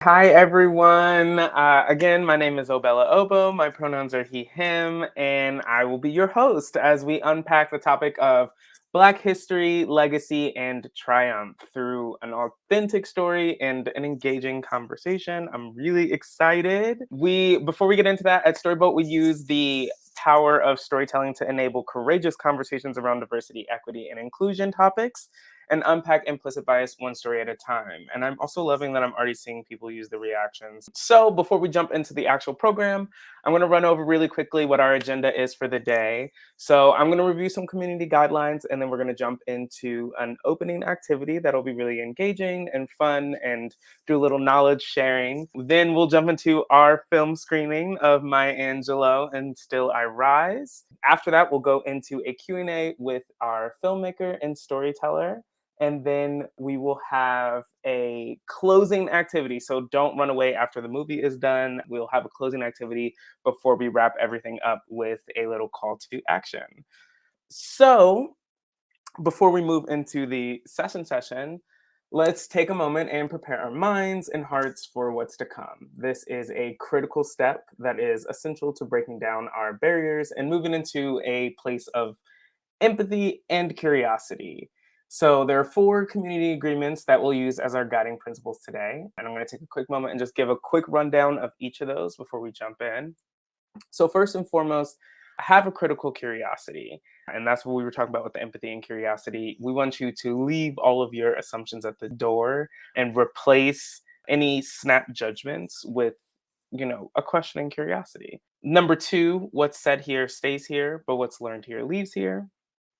Hi, everyone. Again, my name is Obella Obbo. My pronouns are he, him, and I will be your host as we unpack the topic of Black history, legacy, and triumph through an authentic story and an engaging conversation. I'm really excited. Before we get into that, at StoryBolt, we use the power of storytelling to enable courageous conversations around diversity, equity, and inclusion topics and unpack implicit bias one story at a time. And I'm also loving that I'm already seeing people use the reactions. So before we jump into the actual program, I'm going to run over really quickly what our agenda is for the day. So I'm going to review some community guidelines, and then we're going to jump into an opening activity that'll be really engaging and fun and do a little knowledge sharing. Then we'll jump into our film screening of Maya Angelou and Still I Rise. After that, we'll go into a Q&A with our filmmaker and storyteller. And then we will have a closing activity. So don't run away after the movie is done. We'll have a closing activity before we wrap everything up with a little call to action. So before we move into the session, let's take a moment and prepare our minds and hearts for what's to come. This is a critical step that is essential to breaking down our barriers and moving into a place of empathy and curiosity. So there are 4 community agreements that we'll use as our guiding principles today. And I'm going to take a quick moment and just give a quick rundown of each of those before we jump in. So first and foremost, have a critical curiosity. And that's what we were talking about with the empathy and curiosity. We want you to leave all of your assumptions at the door and replace any snap judgments with a questioning curiosity. Number 2, what's said here stays here, but what's learned here leaves here.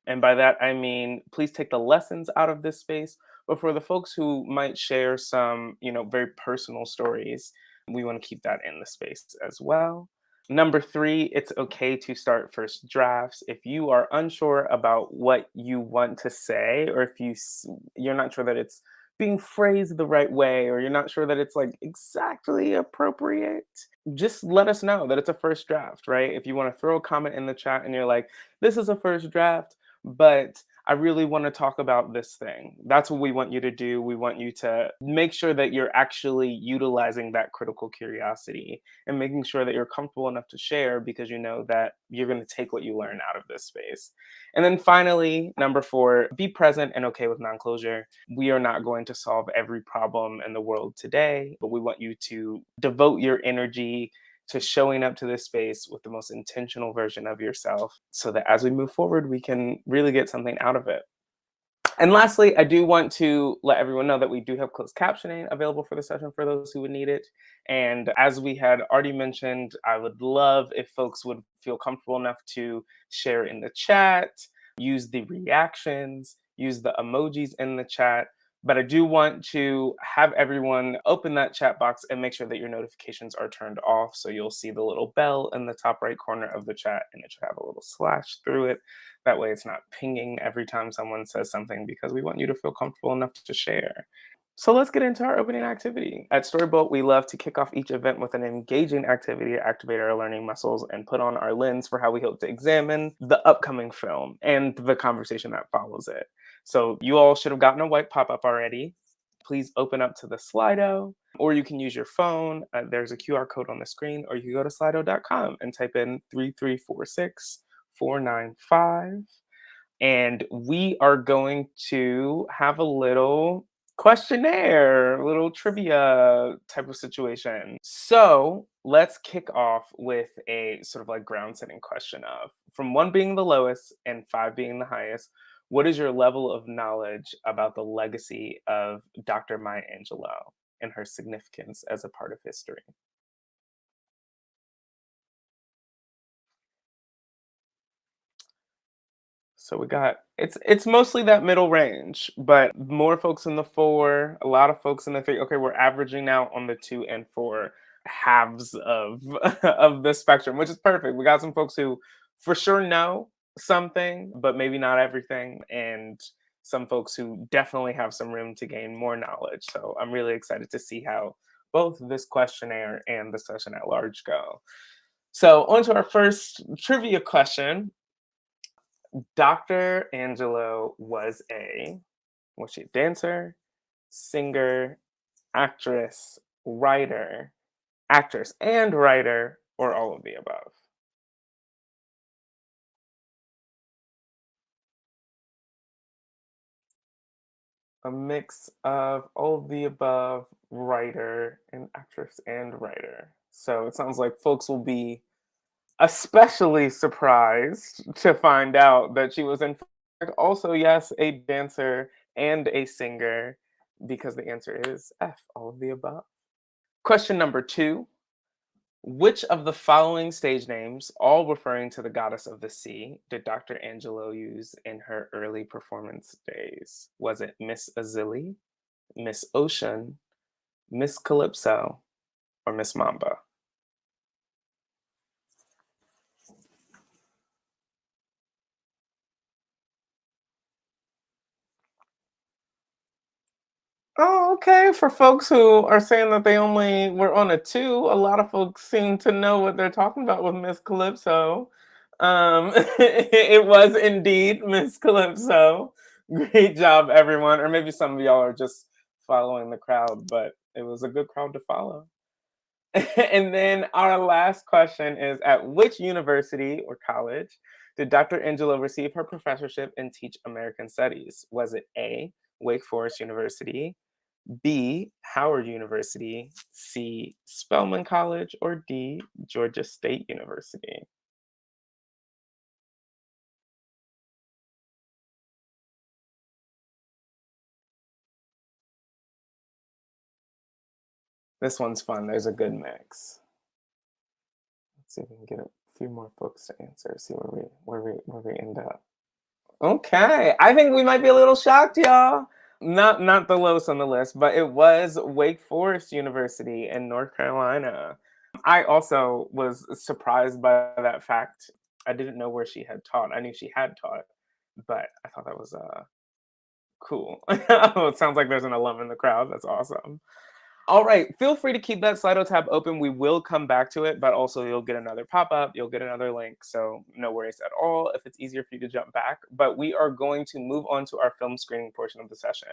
And by that, I mean, please take the lessons out of this space. But for the folks who might share some, very personal stories, we want to keep that in the space as well. Number 3, it's okay to start first drafts. If you are unsure about what you want to say, or if you're not sure that it's being phrased the right way, or you're not sure that it's like exactly appropriate, just let us know that it's a first draft, right? If you want to throw a comment in the chat and you're like, this is a first draft, but I really want to talk about this thing. That's what we want you to do. We want you to make sure that you're actually utilizing that critical curiosity and making sure that you're comfortable enough to share because you know that you're going to take what you learn out of this space. And then finally, number 4, be present and okay with non-closure. We are not going to solve every problem in the world today, but we want you to devote your energy to showing up to this space with the most intentional version of yourself so that as we move forward, we can really get something out of it. And lastly, I do want to let everyone know that we do have closed captioning available for the session for those who would need it. And as we had already mentioned, I would love if folks would feel comfortable enough to share in the chat, use the reactions, use the emojis in the chat. But I do want to have everyone open that chat box and make sure that your notifications are turned off. So you'll see the little bell in the top right corner of the chat, and it should have a little slash through it. That way it's not pinging every time someone says something because we want you to feel comfortable enough to share. So let's get into our opening activity. At StoryBolt, we love to kick off each event with an engaging activity to activate our learning muscles and put on our lens for how we hope to examine the upcoming film and the conversation that follows it. So you all should have gotten a white pop-up already. Please open up to the Slido, or you can use your phone. There's a QR code on the screen, or you can go to slido.com and type in 3346495. And we are going to have a little questionnaire, a little trivia type of situation. So let's kick off with a sort of like ground setting question of, from 1 being the lowest and 5 being the highest, what is your level of knowledge about the legacy of Dr. Maya Angelou and her significance as a part of history? So we got it's mostly that middle range, but more folks in the 4, a lot of folks in the 3. Okay, we're averaging out on the 2 and 4 halves of of the spectrum, which is perfect. We got some folks who for sure know something, but maybe not everything, and some folks who definitely have some room to gain more knowledge. So I'm really excited to see how both this questionnaire and the session at large go. So on to our first trivia question. Dr. Angelo was she a dancer, singer, actress, writer, actress and writer, or all of the above? A mix of all of the above, writer and actress and writer. So it sounds like folks will be especially surprised to find out that she was in fact also, yes, a dancer and a singer, because the answer is F, all of the above. Question number two. Which of the following stage names, all referring to the goddess of the sea, did Dr. Angelo use in her early performance days? Was it Miss Azili, Miss Ocean, Miss Calypso, or Miss Mamba? Oh, okay. For folks who are saying that they only were on a two, a lot of folks seem to know what they're talking about with Miss Calypso. It was indeed Miss Calypso. Great job, everyone. Or maybe some of y'all are just following the crowd, but it was a good crowd to follow. And then our last question is, at which university or college did Dr. Angelo receive her professorship and teach American Studies? Was it A, Wake Forest University, B, Howard University, C, Spelman College, or D, Georgia State University? This one's fun. There's a good mix. Let's see if we can get a few more folks to answer. See where we end up. Okay, I think we might be a little shocked, y'all. Not the lowest on the list, but it was Wake Forest University in North Carolina. I also was surprised by that fact. I didn't know where she had taught. I knew she had taught, but I thought that was cool. Oh, it sounds like there's an alum in the crowd. That's awesome. All right, feel free to keep that Slido tab open. We will come back to it, but also you'll get another pop-up, you'll get another link, so no worries at all if it's easier for you to jump back. But we are going to move on to our film screening portion of the session.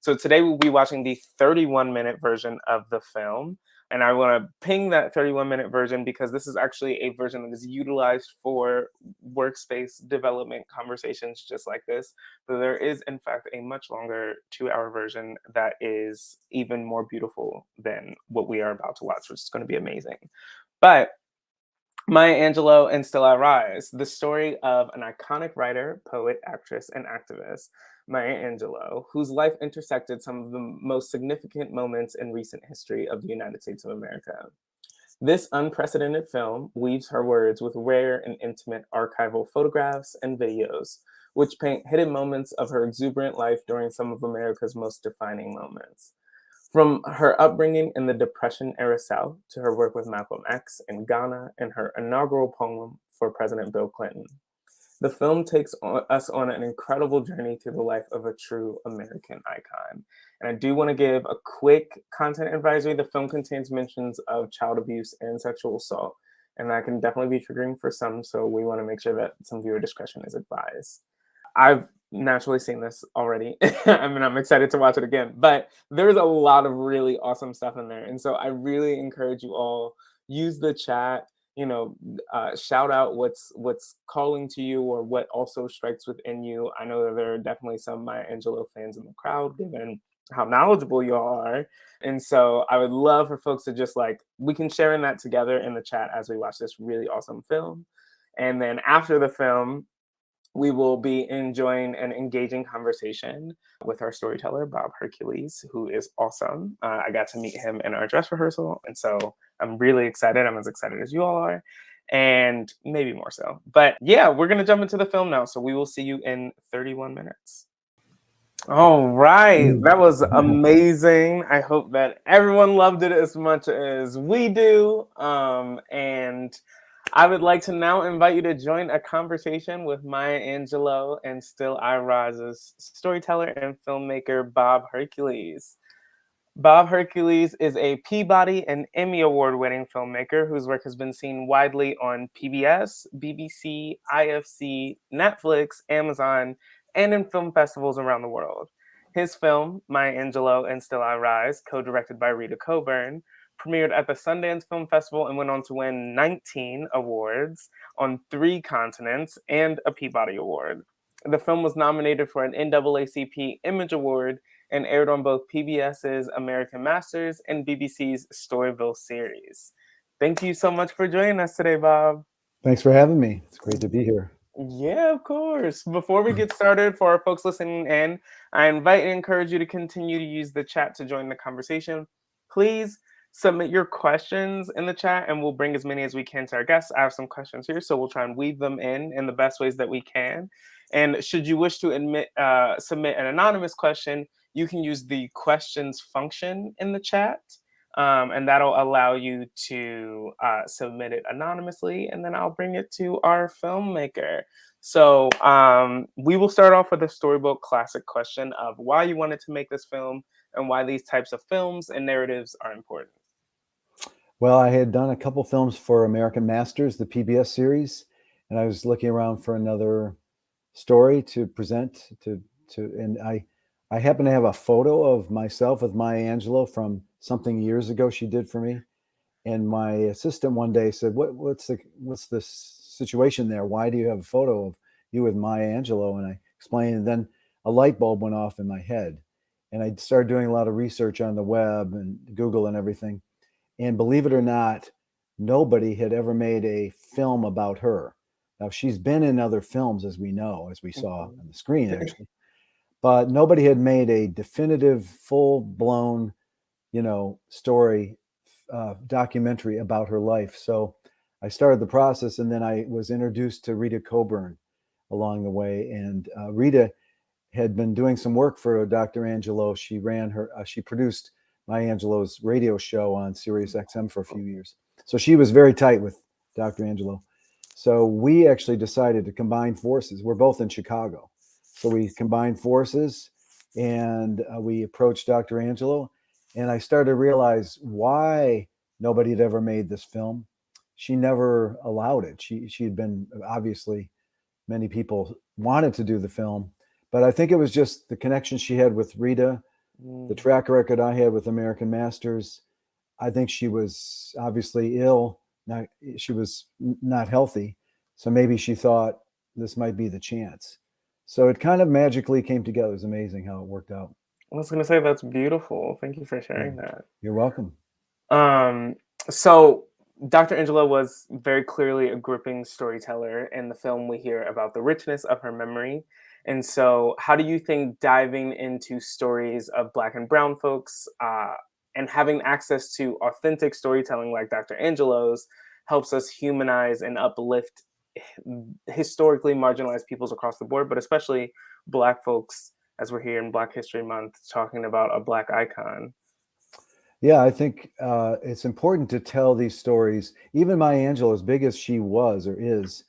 So today we'll be watching the 31-minute version of the film. And I want to ping that 31-minute version because this is actually a version that is utilized for workspace development conversations just like this. So there is, in fact, a much longer 2-hour version that is even more beautiful than what we are about to watch, which is going to be amazing. But Maya Angelou and Still I Rise, the story of an iconic writer, poet, actress, and activist, Maya Angelou, whose life intersected some of the most significant moments in recent history of the United States of America. This unprecedented film weaves her words with rare and intimate archival photographs and videos, which paint hidden moments of her exuberant life during some of America's most defining moments. From her upbringing in the Depression era South to her work with Malcolm X in Ghana and her inaugural poem for President Bill Clinton, the film takes us on an incredible journey through the life of a true American icon. And I do want to give a quick content advisory. The film contains mentions of child abuse and sexual assault, and that can definitely be triggering for some, so we want to make sure that some viewer discretion is advised. I've naturally seen this already. I mean, I'm excited to watch it again, but there's a lot of really awesome stuff in there. And so I really encourage you all use the chat, shout out what's calling to you or what also strikes within you. I know that there are definitely some Maya Angelou fans in the crowd, given how knowledgeable you all are. And so I would love for folks to just we can share in that together in the chat as we watch this really awesome film. And then after the film, we will be enjoying an engaging conversation with our storyteller, Bob Hercules, who is awesome. I got to meet him in our dress rehearsal, and so I'm really excited. I'm as excited as you all are, and maybe more so. But yeah, we're going to jump into the film now, so we will see you in 31 minutes. All right, that was amazing. I hope that everyone loved it as much as we do. And I would like to now invite you to join a conversation with Maya Angelou and Still I Rise's storyteller and filmmaker Bob Hercules. Bob Hercules is a Peabody and Emmy Award winning filmmaker whose work has been seen widely on PBS, BBC, IFC, Netflix, Amazon, and in film festivals around the world. His film, Maya Angelou and Still I Rise, co-directed by Rita Coburn, premiered at the Sundance Film Festival and went on to win 19 awards on 3 continents and a Peabody Award. The film was nominated for an NAACP Image Award and aired on both PBS's American Masters and BBC's Storyville series. Thank you so much for joining us today, Bob. Thanks for having me. It's great to be here. Yeah, of course. Before we get started, for our folks listening in, I invite and encourage you to continue to use the chat to join the conversation. Please submit your questions in the chat and we'll bring as many as we can to our guests. I have some questions here, so we'll try and weave them in the best ways that we can. And should you wish to submit an anonymous question, you can use the questions function in the chat. And that'll allow you to submit it anonymously, and then I'll bring it to our filmmaker. So we will start off with a StoryBolt classic question of why you wanted to make this film and why these types of films and narratives are important. Well, I had done a couple films for American Masters, the PBS series, and I was looking around for another story to present and I happen to have a photo of myself with Maya Angelou from something years ago she did for me. And my assistant one day said, what's the situation there? Why do you have a photo of you with Maya Angelou? And I explained, and then a light bulb went off in my head. And I started doing a lot of research on the web and Google and everything. And believe it or not, nobody had ever made a film about her. Now, she's been in other films, as we know, as we saw on the screen, actually. But nobody had made a definitive, full-blown, story, documentary about her life. So I started the process, and then I was introduced to Rita Coburn along the way. And Rita had been doing some work for Dr. Angelou. She produced Maya Angelou's radio show on Sirius XM for a few years. So she was very tight with Dr. Angelou. So we actually decided to combine forces. We're both in Chicago. So we combined forces and we approached Dr. Angelou. And I started to realize why nobody had ever made this film. She never allowed it. She had been, obviously, many people wanted to do the film. But I think it was just the connection she had with Rita, the track record I had with American Masters. I think she was obviously ill. She was not healthy. So maybe she thought this might be the chance. So it kind of magically came together. It was amazing how it worked out. I was going to say that's beautiful. Thank you for sharing that. You're welcome. So Dr. Angelou was very clearly a gripping storyteller. In the film, we hear about the richness of her memory. And so how do you think diving into stories of Black and Brown folks and having access to authentic storytelling like Dr. Angelou's helps us humanize and uplift historically marginalized peoples across the board, but especially Black folks, as we're here in Black History Month talking about a Black icon? Yeah, I think it's important to tell these stories. Even Maya Angelou, as big as she was or is,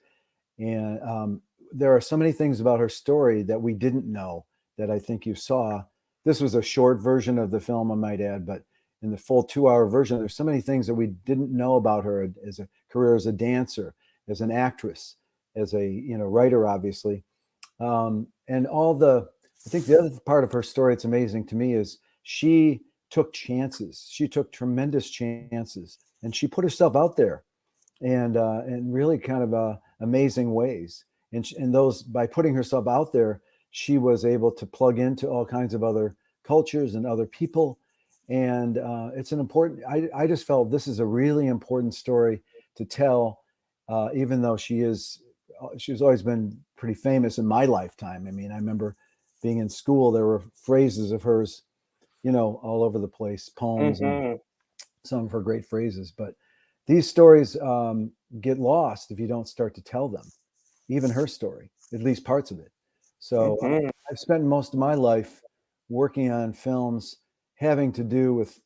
and there are so many things about her story that we didn't know that I think you saw. This was a short version of the film, I might add, but in the full 2-hour version, there's so many things that we didn't know about her as a career as a dancer, as an actress, as a writer, obviously, and I think the other part of her story that's amazing to me is she took chances. She took tremendous chances, and she put herself out there, and in really kind of amazing ways. And those, by putting herself out there, she was able to plug into all kinds of other cultures and other people. And it's an important. I just felt this is a really important story to tell, even though she's always been pretty famous in my lifetime. I mean, I remember being in school, there were phrases of hers, all over the place, poems and some of her great phrases. But these stories get lost if you don't start to tell them, even her story, at least parts of it. So I've spent most of my life working on films having to do with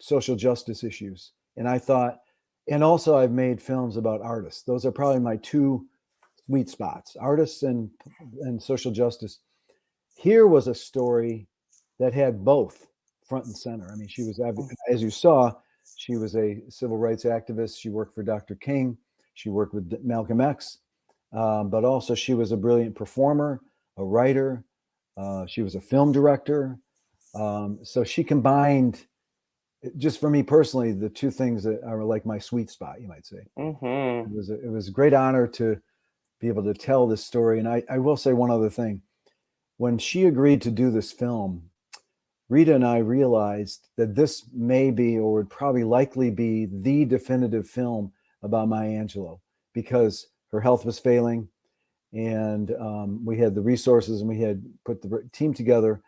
social justice issues. And I thought, and also I've made films about artists. Those are probably my two sweet spots, artists and social justice. Here was a story that had both front and center. I mean, she was, as you saw, she was a civil rights activist. She worked for Dr. King. She worked with Malcolm X. But also she was a brilliant performer, a writer, She was a film director. So she combined, just for me personally, the two things that are like my sweet spot, you might say. Mm-hmm. It was a great honor to be able to tell this story. And I will say one other thing. When she agreed to do this film, Rita and I realized that this may be, or would probably likely be, the definitive film about Maya Angelou, because her health was failing, and we had the resources, and we had put the team together,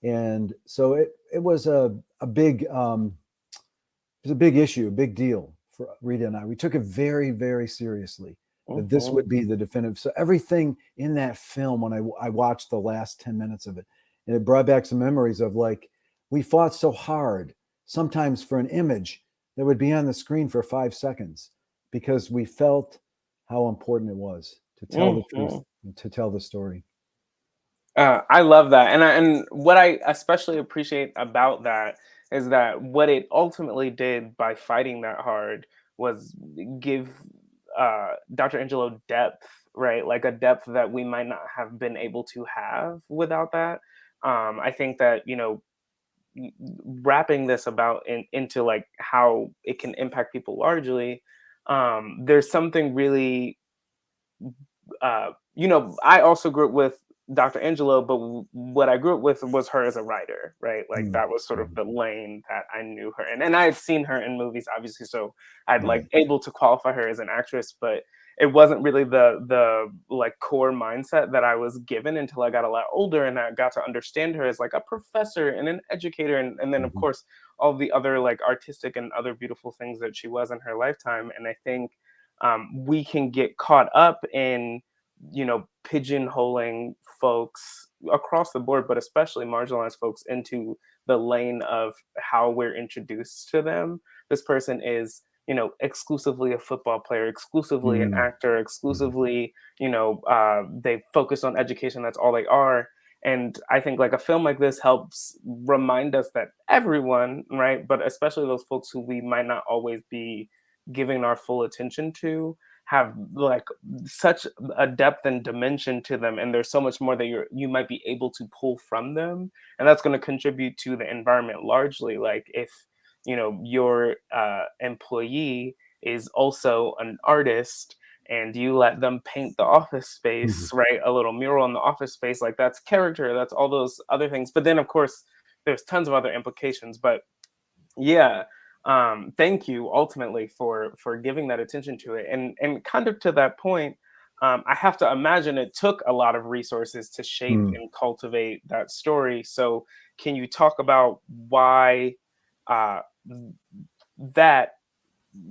and so it was a big it was a big issue, a big deal for Rita and I. We took it very, very seriously, that this Mm-hmm. would be the definitive. So everything in that film, when I watched the last 10 minutes of it, and it brought back some memories of, like, we fought so hard, sometimes for an image that would be on the screen for 5 seconds, because we felt how important it was to tell the truth, Mm-hmm. to tell the story. I love that, and what I especially appreciate about that is that what it ultimately did by fighting that hard was give Dr. Angelo depth, right? Like a depth that we might not have been able to have without that. I think that wrapping this about into like how it can impact people largely. There's something really I also grew up with Dr. Angelo, but what I grew up with was her as a writer, right? Like Mm, that was sort of mhm. the lane that I knew her in. And I had seen her in movies, obviously, so I'd like Right. able to qualify her as an actress, but it wasn't really the like core mindset that I was given until I got a lot older and I got to understand her as like a professor and an educator, and then of Mhm. course all the other like artistic and other beautiful things that she was in her lifetime. And I think we can get caught up in pigeonholing folks across the board, but especially marginalized folks into the lane of how we're introduced to them. This person is, exclusively a football player, exclusively an Mm, actor, mhm. exclusively, they focus on education. That's all they are. And I think like a film like this helps remind us that everyone, right, but especially those folks who we might not always be giving our full attention to, have like such a depth and dimension to them, and there's so much more that you might be able to pull from them, and that's going to contribute to the environment largely. Like if your employee is also an artist and you let them paint the office Mhm. space, right, a little mural in the office space, like that's character, that's all those other things, but then of course there's tons of other implications. But yeah, thank you ultimately for giving that attention to it, and kind of to that point, I have to imagine it took a lot of resources to shape Mm. and cultivate that story. So can you talk about why uh, that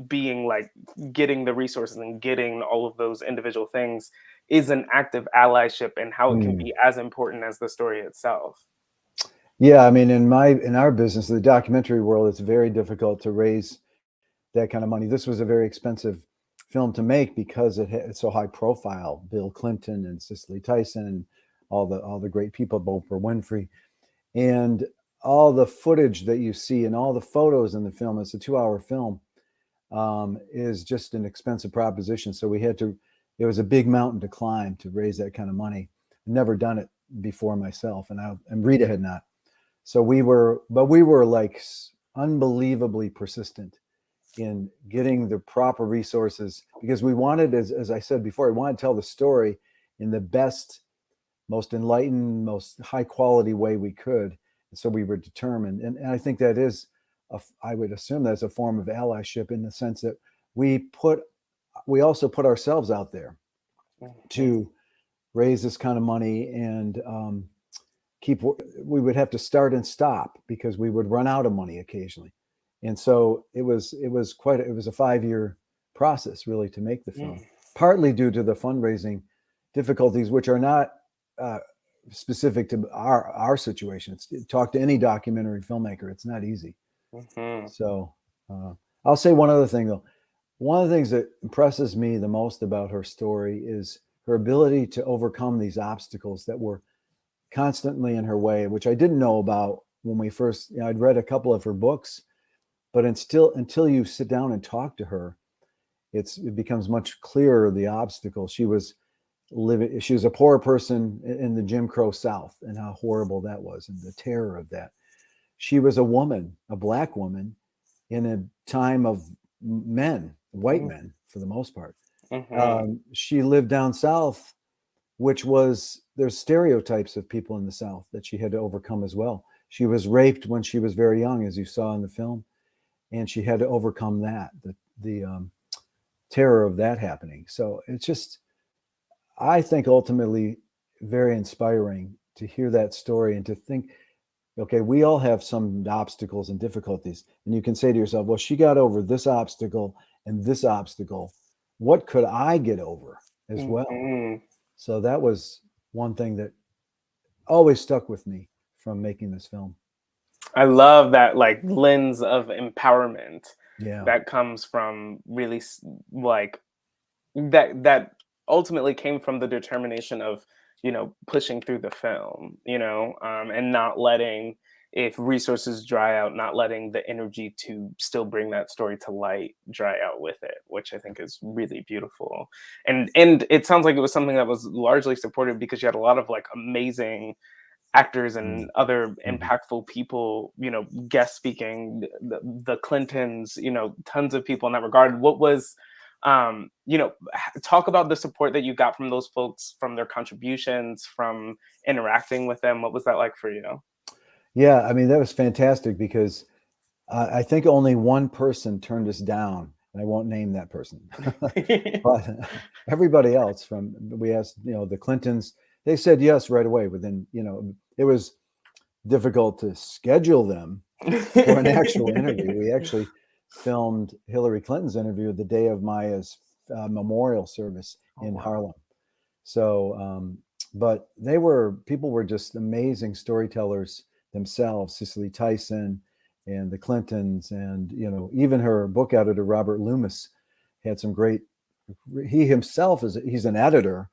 being like getting the resources and getting all of those individual things is an act of allyship, and how it can Mm. be as important as the story itself? Yeah, I mean, in our business, the documentary world, it's very difficult to raise that kind of money. This was a very expensive film to make because it's so high profile. Bill Clinton and Cicely Tyson and all the great people, Oprah Winfrey, and all the footage that you see and all the photos in the film. It's a 2-hour film. Is just an expensive proposition. So we had to. It was a big mountain to climb to raise that kind of money. I've never done it before myself, and Rita had not. So we were like unbelievably persistent in getting the proper resources, because we wanted, as I said before, we wanted to tell the story in the best, most enlightened, most high quality way we could. And so we were determined. And I think that is, I would assume that's a form of allyship, in the sense that we also put ourselves out there Mhm. to raise this kind of money, and keep we would have to start and stop because we would run out of money occasionally. And so it was a 5-year process, really, to make the film, Mm. partly due to the fundraising difficulties, which are not uh, specific to our situation. Talk to any documentary filmmaker, it's not easy. Mhm. So uh, I'll say one other thing, though. One of the things that impresses me the most about her story is her ability to overcome these obstacles that were constantly in her way, which I didn't know about when we first, I'd read a couple of her books, but until you sit down and talk to her, it becomes much clearer, the obstacle. She was living. She was a poor person in the Jim Crow South, and how horrible that was, and the terror of that. She was a woman, a black woman, in a time of men, white men for the most part. Mm-hmm. She lived down south, which was, there's stereotypes of people in the South that she had to overcome as well. She was raped when she was very young, as you saw in the film, and she had to overcome that, the terror of that happening. So it's just, I think ultimately very inspiring to hear that story and to think, okay, we all have some obstacles and difficulties. And you can say to yourself, well, she got over this obstacle and this obstacle. What could I get over as well? Mm-hmm. So that was one thing that always stuck with me from making this film. I love that like lens of empowerment Yeah. that comes from really like that ultimately came from the determination of, pushing through the film, and not letting, if resources dry out, not letting the energy to still bring that story to light dry out with it, which I think is really beautiful. And it sounds like it was something that was largely supported because you had a lot of like amazing actors and other Mm-hmm. impactful people, guest speaking, the Clintons, tons of people in that regard. What was, talk about the support that you got from those folks, from their contributions, from interacting with them. What was that like for you? Yeah, I mean, that was fantastic because I think only one person turned us down, and I won't name that person. But everybody else, from, we asked, the Clintons, they said yes right away. Within, it was difficult to schedule them for an actual interview. We actually filmed Hillary Clinton's interview the day of Maya's memorial service Oh, in wow. Harlem. So, but people were just amazing storytellers themselves. Cicely Tyson and the Clintons, and even her book editor Robert Loomis had some great. He himself he's an editor,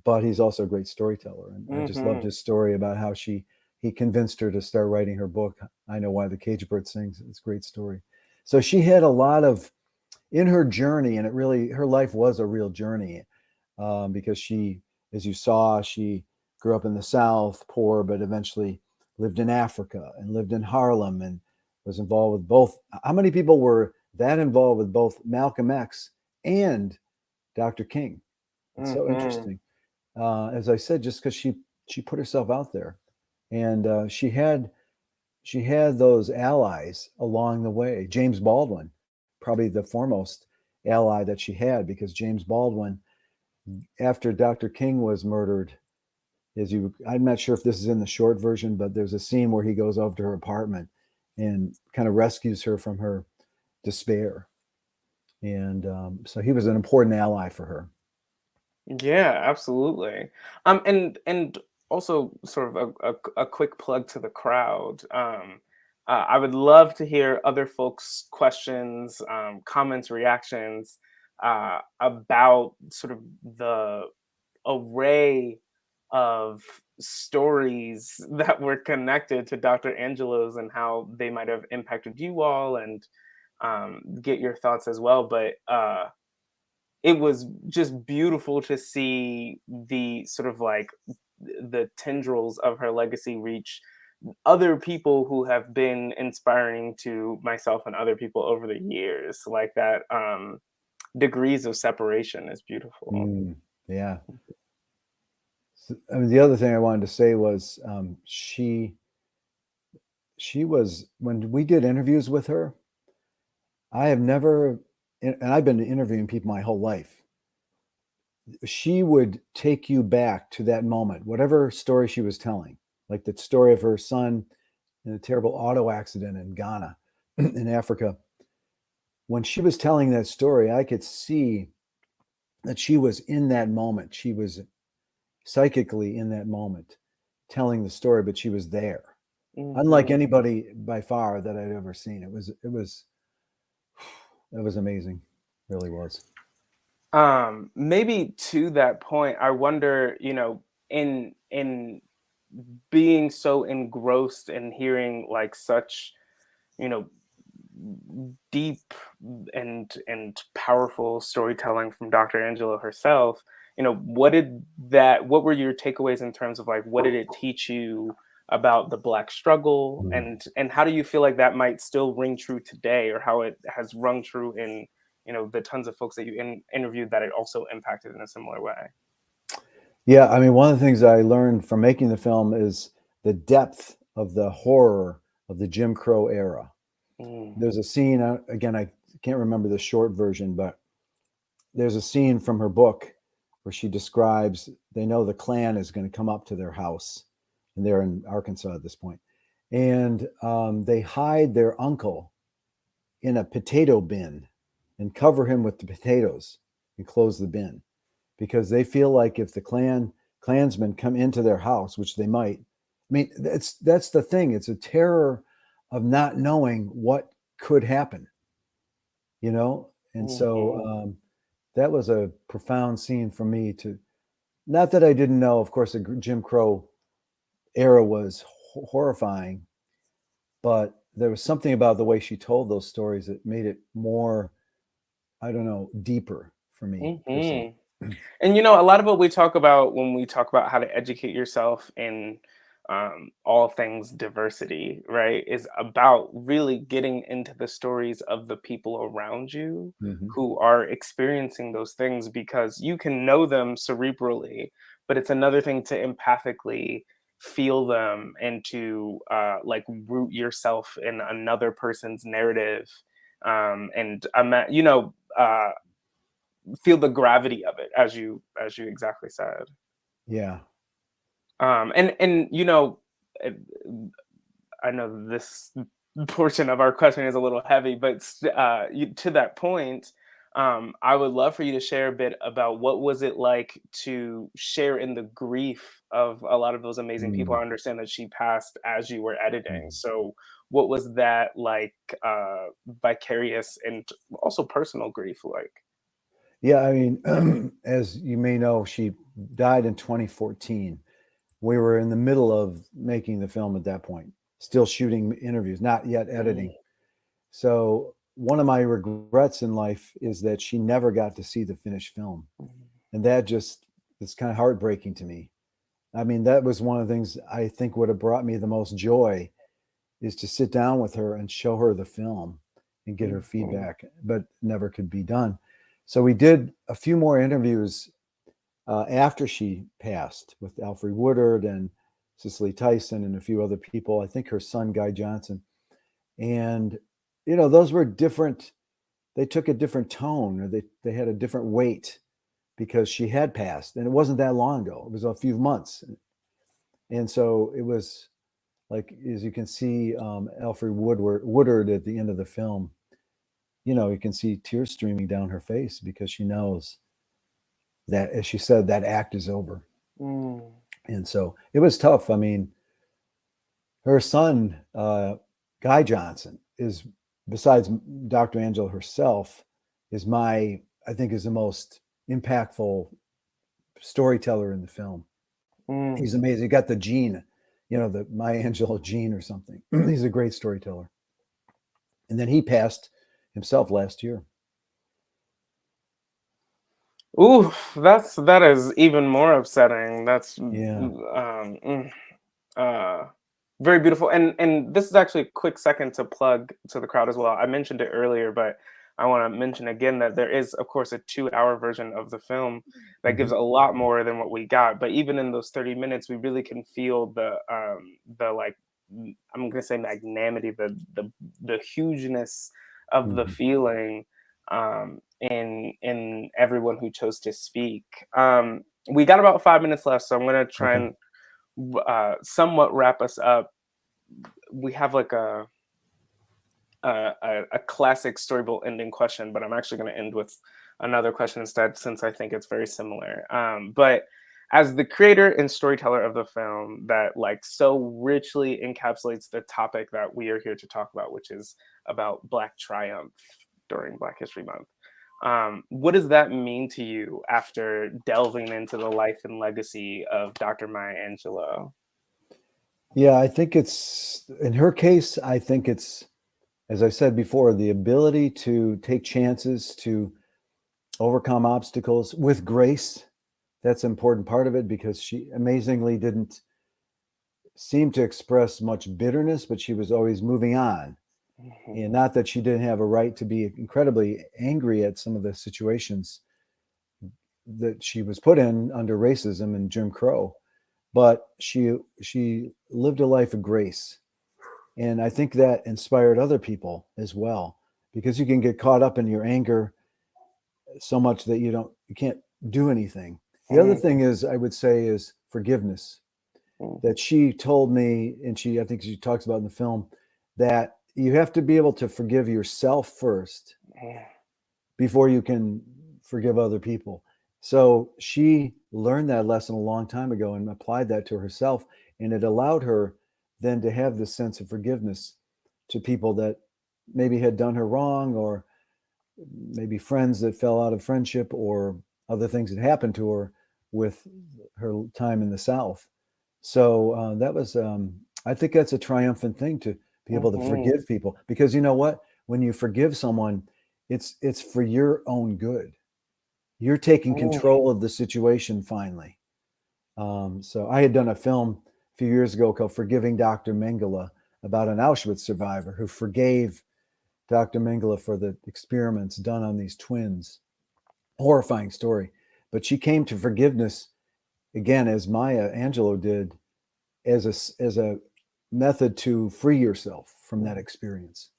but he's also a great storyteller. And I just loved Hmm. his story about how he convinced her to start writing her book. I Know Why the Cage Bird Sings. It's a great story. So she had a lot of in her journey, and her life was a real journey, because she, as you saw, she grew up in the South, poor, but eventually lived in Africa and lived in Harlem and was involved with both. How many people were that involved with both Malcolm X and Dr. King? It's so Hmm. interesting. As I said, just because she put herself out there, and she had those allies along the way. James Baldwin, probably the foremost ally that she had, because James Baldwin, after Dr. King was murdered, I'm not sure if this is in the short version, but there's a scene where he goes over to her apartment and kind of rescues her from her despair. And so he was an important ally for her. Yeah, absolutely. And also sort of a quick plug to the crowd. I would love to hear other folks' questions, comments, reactions about sort of the array of stories that were connected to Dr. Angelo's and how they might have impacted you all, and get your thoughts as well. But it was just beautiful to see the sort of like the tendrils of her legacy reach other people who have been inspiring to myself and other people over the years. Like that degrees of separation is beautiful. Mm, yeah. I mean, the other thing I wanted to say was, she was, when we did interviews with her, I have never, and I've been interviewing people my whole life. She would take you back to that moment, whatever story she was telling, like the story of her son in a terrible auto accident in Ghana, in Africa. When she was telling that story, I could see that she was in that moment. She was psychically in that moment telling the story, but she was there. Unlike Hmm. anybody by far that I'd ever seen. It was amazing. It really was. Maybe to that point, I wonder, in being so engrossed in hearing like such, you know, deep and powerful storytelling from Dr. Angela herself, what were your takeaways in terms of like what did it teach you about the Black struggle, Mm. and how do you feel like that might still ring true today, or how it has rung true in the tons of folks that you interviewed that it also impacted in a similar way? Yeah, I mean, one of the things I learned from making the film is the depth of the horror of the Jim Crow era. Mm, There's a scene, again, I can't remember the short version, but there's a scene from her book where she describes they know the Klan is going to come up to their house, and they're in Arkansas at this point, and they hide their uncle in a potato bin and cover him with the potatoes and close the bin because they feel like if the Klansmen come into their house, which they might, I mean, that's the thing. It's a terror of not knowing what could happen, you know? And so mhm, that was a profound scene for me to, not that I didn't know, of course, the Jim Crow era was horrifying, but there was something about the way she told those stories that made it more, I don't know, deeper for me personally. mhm. And a lot of what we talk about when we talk about how to educate yourself in all things diversity, right, is about really getting into the stories of the people around you Hmm. who are experiencing those things, because you can know them cerebrally, but it's another thing to empathically feel them and to like root yourself in another person's narrative, and feel the gravity of it, as you exactly said. Yeah. And uh, I know this portion of our question is a little heavy, but to that point, I would love for you to share a bit about what was it like to share in the grief of a lot of those amazing people. Mm. I understand that she passed as you were editing, Mhm. so what was that like, vicarious and also personal grief like? Yeah, I mean, as you may know, she died in 2014. We were in the middle of making the film at that point, still shooting interviews, not yet editing. So one of my regrets in life is that she never got to see the finished film. Mhm. And that just is kind of heartbreaking to me. I mean, that was one of the things I think would have brought me the most joy is to sit down with her and show her the film and get her Mhm. feedback, but never could be done. So we did a few more interviews after she passed with Alfred Woodard and Cicely Tyson and a few other people. I think her son, Guy Johnson. And, those were different. They took a different tone, or they had a different weight because she had passed. And it wasn't that long ago. It was a few months. And so it was like, as you can see, Alfred Woodard at the end of the film, you can see tears streaming down her face because she knows that, as she said, that act is over. Mm. And so it was tough. I mean, her son, Guy Johnson, is, besides Dr. Angela herself, I think, is the most impactful storyteller in the film. He's Mm. amazing. He got the gene, the Maya Angelou gene or something. He's a great storyteller. And then he passed himself last year. Ooh, that is even more upsetting. That's Yeah. uh, very beautiful. And this is actually a quick second to plug to the crowd as well. I mentioned it earlier, but I want to mention again that there is, of course, a 2-hour version of the film that gives Hmm. a lot more than what we got. But even in those 30 minutes, we really can feel the like, I'm gonna say magnanimity, the hugeness of the Hmm. feeling, in everyone who chose to speak. We got about 5 minutes left, so I'm gonna try Okay. and somewhat wrap us up. We have like a classic StoryBolt ending question, but I'm actually going to end with another question instead, since I think it's very similar. But as the creator and storyteller of the film that like so richly encapsulates the topic that we are here to talk about, which is about Black triumph during Black History Month, what does that mean to you after delving into the life and legacy of Dr. Maya Angelou? Yeah, I think it's, in her case, I think it's, as I said before, the ability to take chances, to overcome obstacles with grace, that's an important part of it, because she amazingly didn't seem to express much bitterness, but she was always moving on. And not that she didn't have a right to be incredibly angry at some of the situations that she was put in under racism and Jim Crow, but she lived a life of grace. And I think that inspired other people as well, because you can get caught up in your anger so much that you can't do anything. The other thing is, I would say, is forgiveness. That she told me, and I think she talks about in the film, that you have to be able to forgive yourself first before you can forgive other people. So she learned that lesson a long time ago and applied that to herself, and it allowed her then to have this sense of forgiveness to people that maybe had done her wrong, or maybe friends that fell out of friendship, or other things that happened to her with her time in the South. So that was, I think that's a triumphant thing, to be able to forgive people, because you know what? When you forgive someone, it's for your own good. You're taking control of the situation finally. So I had done a film a few years ago called Forgiving Dr. Mengele, about an Auschwitz survivor who forgave Dr. Mengele for the experiments done on these twins. Horrifying story. But she came to forgiveness, again, as Maya Angelou did, as a method to free yourself from that experience.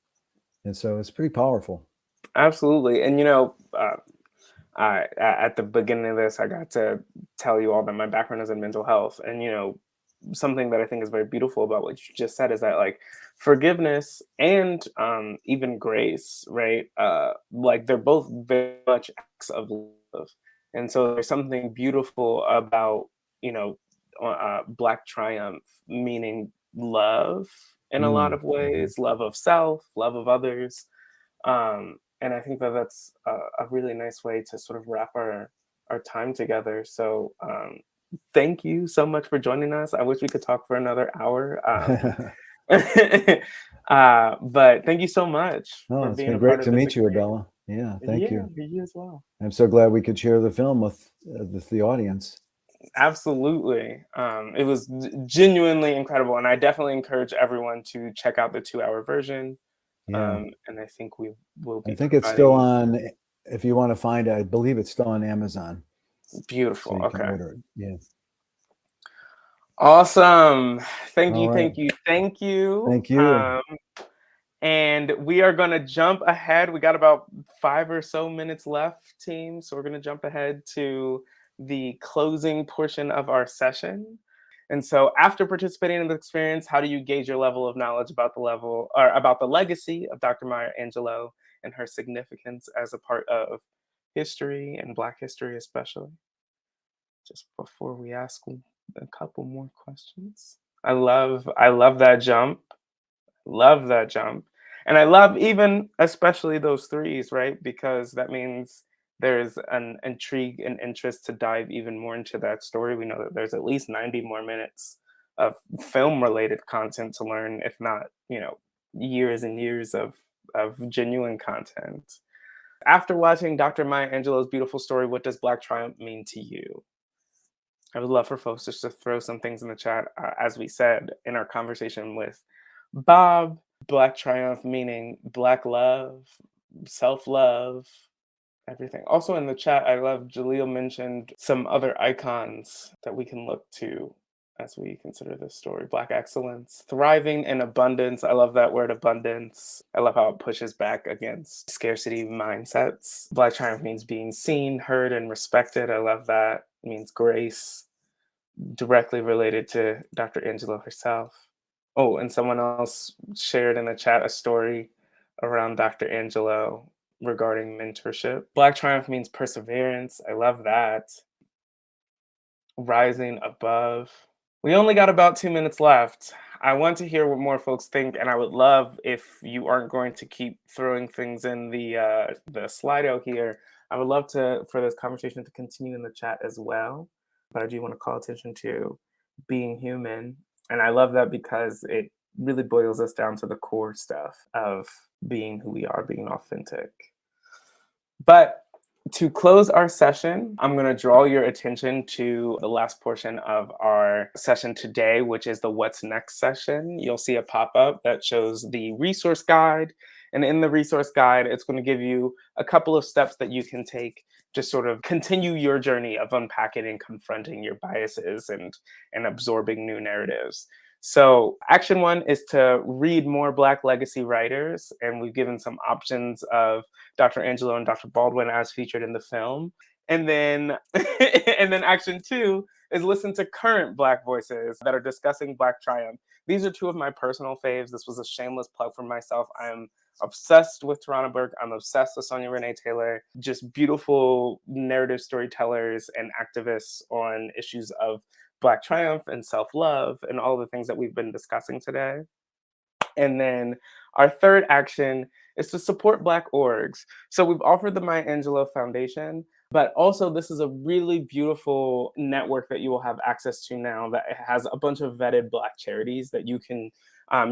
And so it's pretty powerful. Absolutely. And at the beginning of this, I got to tell you all that my background is in mental health, and something that I think is very beautiful about what you just said is that, like, forgiveness and even grace, right? Like, they're both very much acts of love, and so there's something beautiful about Black triumph, meaning love in a lot of ways, love of self, love of others. And I think that that's a really nice way to sort of wrap our time together. So thank you so much for joining us. I wish we could talk for another hour. But thank you so much No, for it's being been a part great of to this meet you, experience. Abella. Yeah, thank Yeah, you. you as well. I'm so glad we could share the film with the audience. Absolutely. It was genuinely incredible. And I definitely encourage everyone to check out the 2 hour version. Yeah, And I think we will I be think it's still providing. on. If you want to find it, I believe it's still on Amazon, so Beautiful. you can Okay. order it. Yeah. Awesome. Thank All you, right. thank you, thank you. Thank you. And we are going to jump ahead. We got about 5 or so minutes left, team. So we're going to jump ahead to the closing portion of our session. And so, after participating in the experience, how do you gauge your level of knowledge about the level, or about the legacy of Dr. Maya Angelou and her significance as a part of history, and Black history especially? Just before we ask a couple more questions. I love that jump. Love that jump. And I love, even especially those threes, right? Because that means there's an intrigue and interest to dive even more into that story. We know that there's at least 90 more minutes of film related content to learn, if not, years and years of genuine content. After watching Dr. Maya Angelou's beautiful story, what does Black Triumph mean to you? I would love for folks just to throw some things in the chat. As we said in our conversation with Bob, Black Triumph meaning Black love, self love, everything. Also in the chat, I love Jaleel mentioned some other icons that we can look to as we consider this story. Black excellence, thriving in abundance. I love that word, abundance. I love how it pushes back against scarcity mindsets. Black triumph means being seen, heard, and respected. I love that. It means grace, directly related to Dr. Angela herself. Oh, and someone else shared in the chat a story around Dr. Angelo regarding mentorship. Black triumph means perseverance. I love that. Rising above. We only got about 2 minutes left. I want to hear what more folks think, and I would love, if you aren't going to keep throwing things in the Slido here, I would love for this conversation to continue in the chat as well. But I do want to call attention to being human, and I love that because it really boils us down to the core stuff of being who we are, being authentic. But To close our session, I'm going to draw your attention to the last portion of our session today, which is the What's Next session. You'll see a pop-up that shows the resource guide. And in the resource guide, it's going to give you a couple of steps that you can take to sort of continue your journey of unpacking and confronting your biases and absorbing new narratives. So, action one is to read more Black legacy writers, and we've given some options of Dr. Angelo and Dr. Baldwin as featured in the film. And then and then action two is listen to current Black voices that are discussing Black triumph. These are two of my personal faves. This was a shameless plug for myself. I am obsessed with Tarana Burke. I'm obsessed with Sonia Renee Taylor. Just beautiful narrative storytellers and activists on issues of Black triumph and self-love and all the things that we've been discussing today. And then our third action is to support Black orgs. So we've offered the Maya Angelou Foundation, but also this is a really beautiful network that you will have access to now that has a bunch of vetted Black charities that you can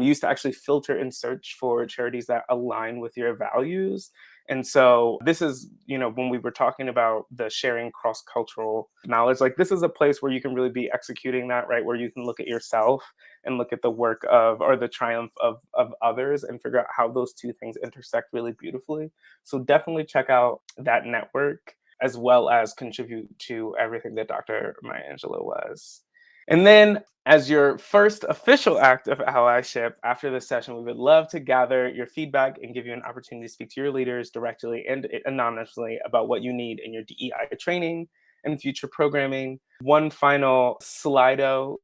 use to actually filter and search for charities that align with your values. And so this is, when we were talking about the sharing cross-cultural knowledge, like this is a place where you can really be executing that, right? Where you can look at yourself and look at the work of, or the triumph of others and figure out how those two things intersect really beautifully. So definitely check out that network as well as contribute to everything that Dr. Maya Angelou was. And then as your first official act of allyship after this session, we would love to gather your feedback and give you an opportunity to speak to your leaders directly and anonymously about what you need in your DEI training and future programming. One final Slido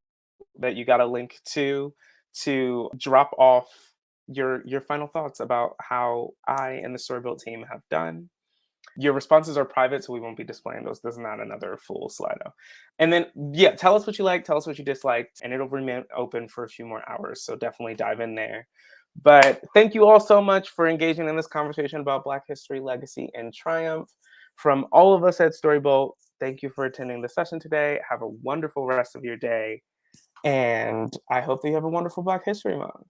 that you got a link to drop off your final thoughts about how I and the StoryBolt team have done. Your responses are private, so we won't be displaying those. This is not another full Slido. And then, yeah, tell us what you like, tell us what you disliked, and it'll remain open for a few more hours. So definitely dive in there. But thank you all so much for engaging in this conversation about Black history, legacy, and triumph. From all of us at StoryBolt, thank you for attending the session today. Have a wonderful rest of your day. And I hope that you have a wonderful Black History Month.